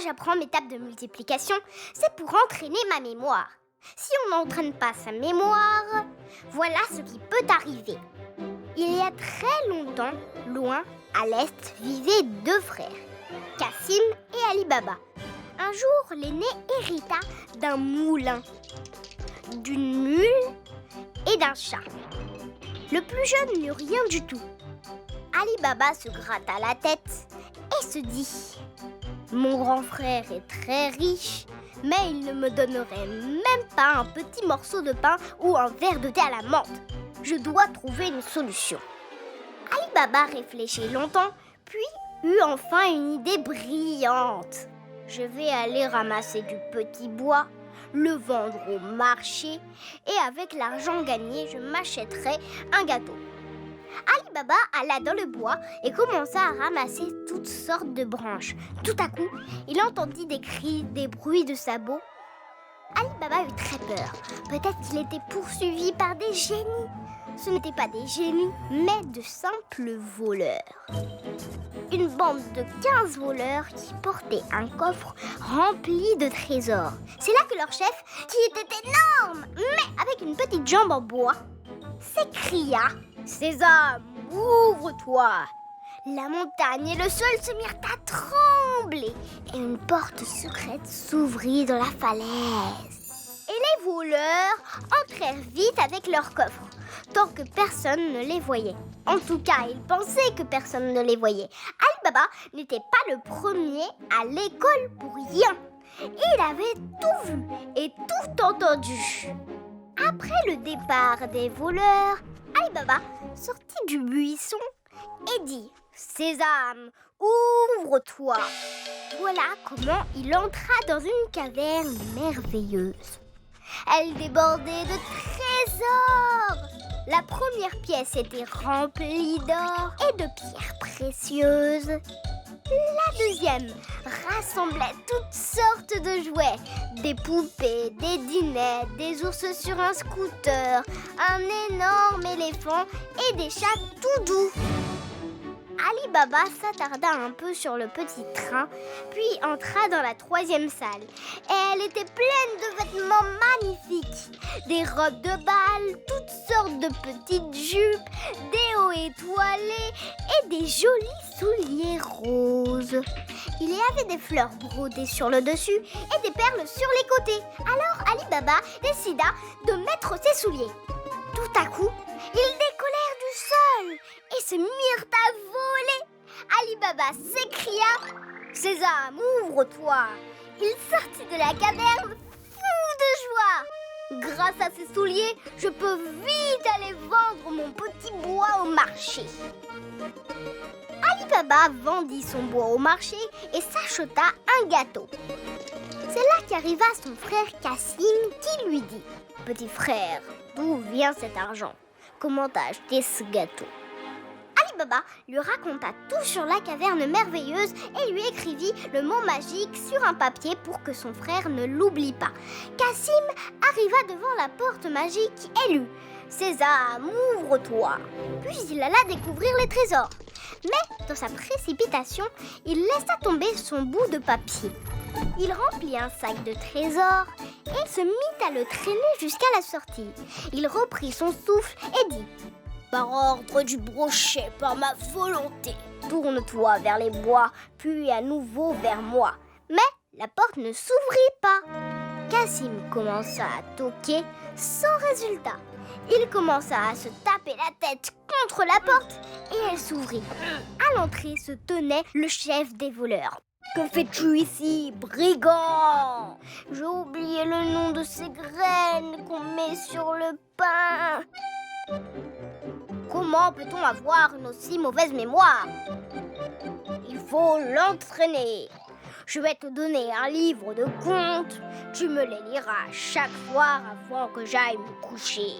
j'apprends mes tables de multiplication, c'est pour entraîner ma mémoire. Si on n'entraîne pas sa mémoire, voilà ce qui peut arriver. Il y a très longtemps, loin, à l'est, vivaient deux frères, Cassim et Ali Baba. Un jour, l'aîné hérita d'un moulin, d'une mule et d'un chat. Le plus jeune n'eut rien du tout. Ali Baba se gratta la tête et se dit « Mon grand frère est très riche, mais il ne me donnerait même pas un petit morceau de pain ou un verre de thé à la menthe. Je dois trouver une solution. » Ali Baba réfléchit longtemps, puis eut enfin une idée brillante. « Je vais aller ramasser du petit bois, le vendre au marché et avec l'argent gagné, je m'achèterai un gâteau. » Ali Baba alla dans le bois et commença à ramasser toutes sortes de branches. Tout à coup, il entendit des cris, des bruits de sabots. Ali Baba eut très peur. Peut-être qu'il était poursuivi par des génies. Ce n'étaient pas des génies, mais de simples voleurs. Une bande de 15 voleurs qui portaient un coffre rempli de trésors. C'est là que leur chef, qui était énorme, mais avec une petite jambe en bois, s'écria « Sésame, ouvre-toi !» La montagne et le sol se mirent à trembler et une porte secrète s'ouvrit dans la falaise. Et les voleurs entrèrent vite avec leur coffre, tant que personne ne les voyait. En tout cas, ils pensaient que personne ne les voyait. Ali Baba n'était pas le premier à l'école pour rien. Il avait tout vu et tout entendu. Après le départ des voleurs, Ali Baba sortit du buisson et dit « Sésame, ouvre-toi !» Voilà comment il entra dans une caverne merveilleuse. Elle débordait de trésors. La première pièce était remplie d'or et de pierres précieuses. La deuxième rassemblait toutes sortes de jouets, des poupées, des dinettes, des ours sur un scooter, un énorme éléphant et des chats tout doux. Ali Baba s'attarda un peu sur le petit train, puis entra dans la troisième salle. Et elle était pleine de vêtements magnifiques, des robes de bal, toutes sortes de petites jupes, des hauts étoilés et des jolis souliers roses. Il y avait des fleurs brodées sur le dessus et des perles sur les côtés. Alors Ali Baba décida de mettre ses souliers. Tout à coup, ils décollèrent du sol et se mirent à voler. Ali Baba s'écria « Sésame, ouvre-toi !» Il sortit de la caverne fou de joie. Grâce à ces souliers, je peux vite aller vendre mon petit bois au marché. Ali Baba vendit son bois au marché et s'acheta un gâteau. C'est là qu'arriva son frère Cassim qui lui dit « Petit frère, d'où vient cet argent ? Comment t'as acheté ce gâteau ?» Ali Baba lui raconta tout sur la caverne merveilleuse et lui écrivit le mot magique sur un papier pour que son frère ne l'oublie pas. Cassim arriva devant la porte magique et lut « Sésame, ouvre-toi !» Puis il alla découvrir les trésors. Mais dans sa précipitation, il laissa tomber son bout de papier. Il remplit un sac de trésors et se mit à le traîner jusqu'à la sortie. Il reprit son souffle et dit « Par ordre du brochet, par ma volonté, tourne-toi vers les bois, puis à nouveau vers moi. » Mais la porte ne s'ouvrit pas. Cassim commença à toquer sans résultat. Il commença à se taper la tête contre la porte et elle s'ouvrit. À l'entrée se tenait le chef des voleurs. « Que fais-tu ici, brigand ?» « J'ai oublié le nom de ces graines qu'on met sur le pain. » Comment peut-on avoir une aussi mauvaise mémoire ? Il faut l'entraîner. Je vais te donner un livre de contes. Tu me les liras chaque soir avant que j'aille me coucher.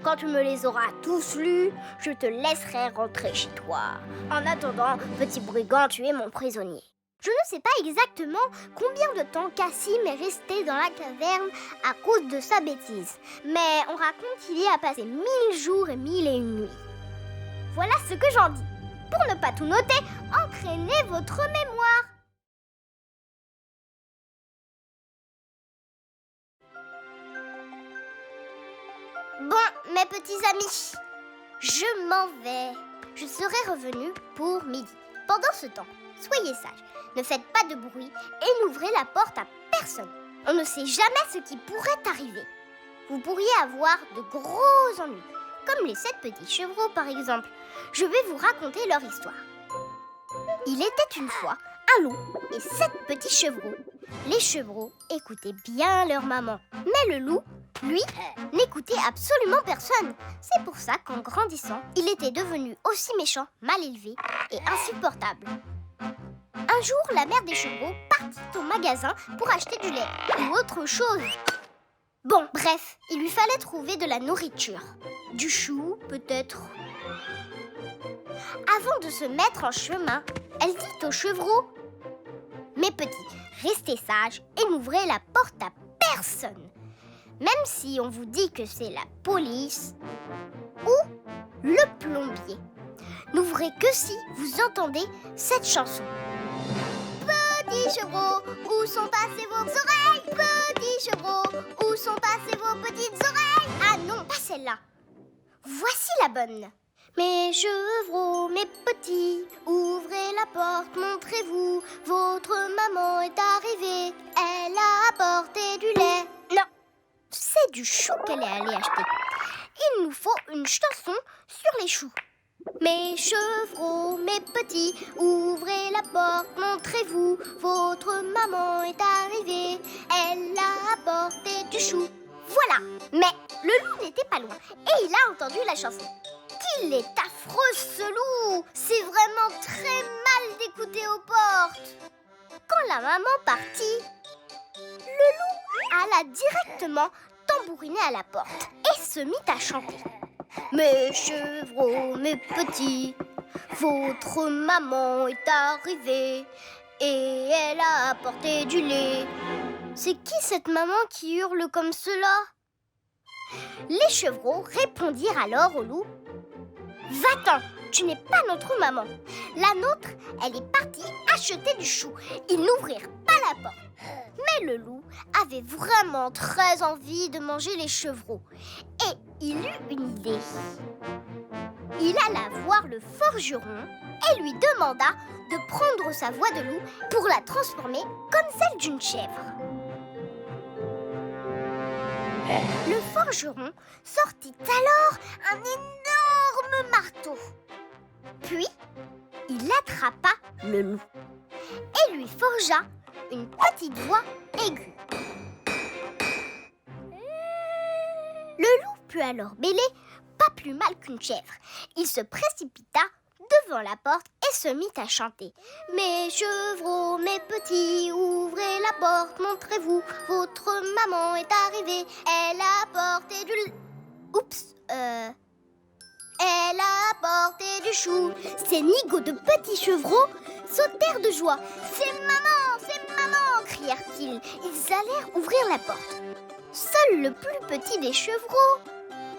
Quand tu me les auras tous lus, je te laisserai rentrer chez toi. En attendant, petit brigand, tu es mon prisonnier. Je ne sais pas exactement combien de temps Cassim est resté dans la caverne à cause de sa bêtise, mais on raconte qu'il y a passé 1000 jours et 1001 nuits. Voilà ce que j'en dis. Pour ne pas tout noter, entraînez votre mémoire. mes petits amis, je m'en vais. Je serai revenue pour midi. Pendant ce temps, soyez sages, ne faites pas de bruit et n'ouvrez la porte à personne. On ne sait jamais ce qui pourrait arriver. Vous pourriez avoir de gros ennuis, comme les 7 petits chevreaux par exemple. Je vais vous raconter leur histoire. Il était une fois un loup et 7 petits chevreaux. Les chevreaux écoutaient bien leur maman, mais le loup, lui, n'écoutait absolument personne. C'est pour ça qu'en grandissant, il était devenu aussi méchant, mal élevé et insupportable. Un jour, la mère des chevreaux partit au magasin pour acheter du lait ou autre chose. Bon, bref, il lui fallait trouver de la nourriture. Du chou, peut-être. Avant de se mettre en chemin, elle dit aux chevreaux: mes petits, restez sages et n'ouvrez la porte à personne. Même si on vous dit que c'est la police ou le plombier. N'ouvrez que si vous entendez cette chanson. Petits chevreaux, où sont passées vos oreilles? Petits chevreaux, où sont passées vos petites oreilles? Ah non, pas celle-là. Voici la bonne. Mes chevreaux, mes petits, ouvrez la porte, montrez-vous. Votre maman est arrivée, elle a apporté du lait. Non, c'est du chou qu'elle est allée acheter. Il nous faut une chanson sur les choux. Mes chevreaux, mes petits, ouvrez la porte, montrez-vous. Votre maman est arrivée, elle a apporté du chou. Voilà, mais le loup n'était pas loin et il a entendu la chanson. Qu'il est affreux ce loup! C'est vraiment très mal d'écouter aux portes. Quand la maman partit, le loup alla directement tambouriner à la porte et se mit à chanter. Mes chevreaux, mes petits, votre maman est arrivée et elle a apporté du lait. C'est qui cette maman qui hurle comme cela? Les chevreaux répondirent alors au loup: va-t'en, tu n'es pas notre maman. La nôtre, elle est partie acheter du chou. Ils n'ouvrirent pas la porte. Mais le loup avait vraiment très envie de manger les chevreaux. Et il eut une idée. Il alla voir le forgeron et lui demanda de prendre sa voix de loup pour la transformer comme celle d'une chèvre. Le forgeron sortit alors un énorme marteau. Puis, il attrapa le loup et lui forgea une petite voix aiguë. Le loup put alors bêler pas plus mal qu'une chèvre. Il se précipita devant la porte et se mit à chanter. Mes chevreaux, mes petits, ouvrez la porte, montrez-vous. Votre maman est arrivée, elle a apporté du... Elle a apporté du chou. Ces nigauds de petits chevreaux sautèrent de joie. C'est maman, crièrent-ils. Ils allèrent ouvrir la porte. Seul le plus petit des chevreaux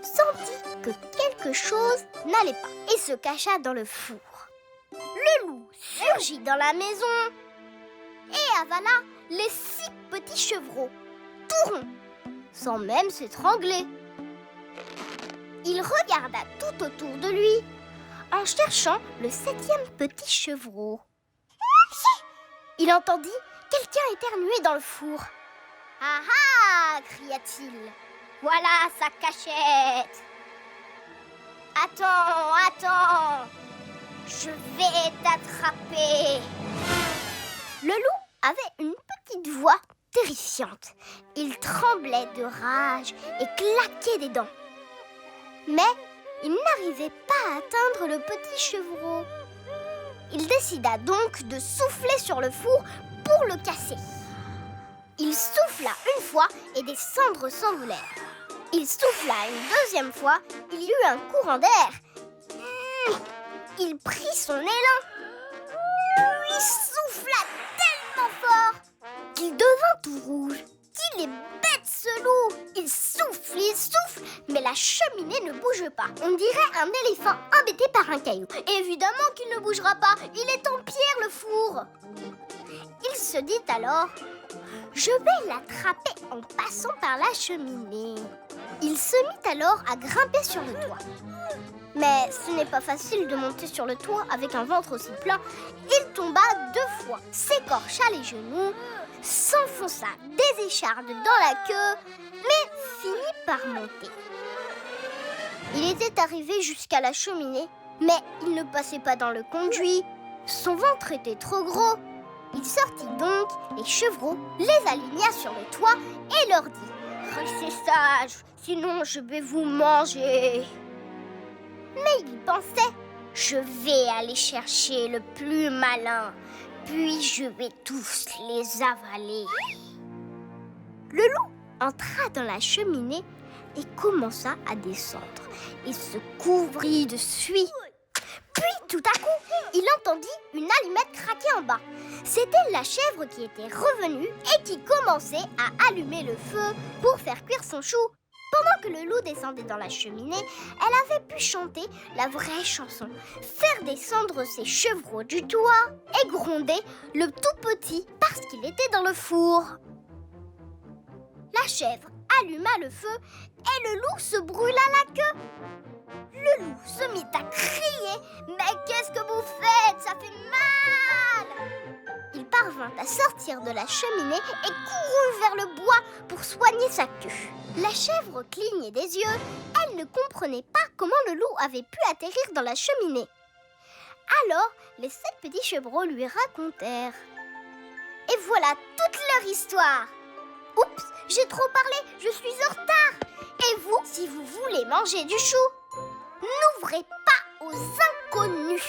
sentit que quelque chose n'allait pas et se cacha dans le four. Le loup surgit dans la maison et avala les 6 petits chevreaux, tout ronds, sans même s'étrangler. Il regarda tout autour de lui en cherchant le 7e petit chevreau. Il entendit quelqu'un éternuer dans le four. « Ah ah !» cria-t-il. « Voilà sa cachette !»« Attends, je vais t'attraper !» Le loup avait une petite voix terrifiante. Il tremblait de rage et claquait des dents. Mais il n'arrivait pas à atteindre le petit chevreau. Il décida donc de souffler sur le four pour le casser. Il souffla une fois et des cendres s'envolèrent. Il souffla une deuxième fois, il y eut un courant d'air. Il prit son élan. Il souffla tellement fort qu'il devint tout rouge. Il est bête ce loup. Il souffle, mais la cheminée ne bouge pas. On dirait un éléphant embêté par un caillou. Évidemment qu'il ne bougera pas, il est en pierre le four. Il se dit alors: Je vais l'attraper en passant par la cheminée. » Il se mit alors à grimper sur le toit. Mais ce n'est pas facile de monter sur le toit avec un ventre aussi plein. Il tomba 2 fois, s'écorcha les genoux, s'enfonça des échardes dans la queue, mais finit par monter. Il était arrivé jusqu'à la cheminée, mais il ne passait pas dans le conduit. Son ventre était trop gros. Il sortit donc les chevreaux, les aligna sur le toit et leur dit « Restez sages, sinon je vais vous manger !» Mais il pensait « Je vais aller chercher le plus malin, puis je vais tous les avaler. » Le loup entra dans la cheminée et commença à descendre. Il se couvrit de suie. Puis, tout à coup, il entendit une allumette craquer en bas. C'était la chèvre qui était revenue et qui commençait à allumer le feu pour faire cuire son chou. Pendant que le loup descendait dans la cheminée, elle avait pu chanter la vraie chanson, faire descendre ses chevreaux du toit et gronder le tout petit parce qu'il était dans le four. La chèvre alluma le feu et le loup se brûla la queue. Le loup se mit à crier « Mais qu'est-ce que vous faites? Ça fait mal !» Il parvint à sortir de la cheminée et courut vers le bois pour soigner sa queue. La chèvre clignait des yeux. Elle ne comprenait pas comment le loup avait pu atterrir dans la cheminée. Alors, les 7 petits chevreaux lui racontèrent. Et voilà toute leur histoire. Oups, j'ai trop parlé, je suis en retard. Et vous, si vous voulez manger du chou, n'ouvrez pas aux inconnus.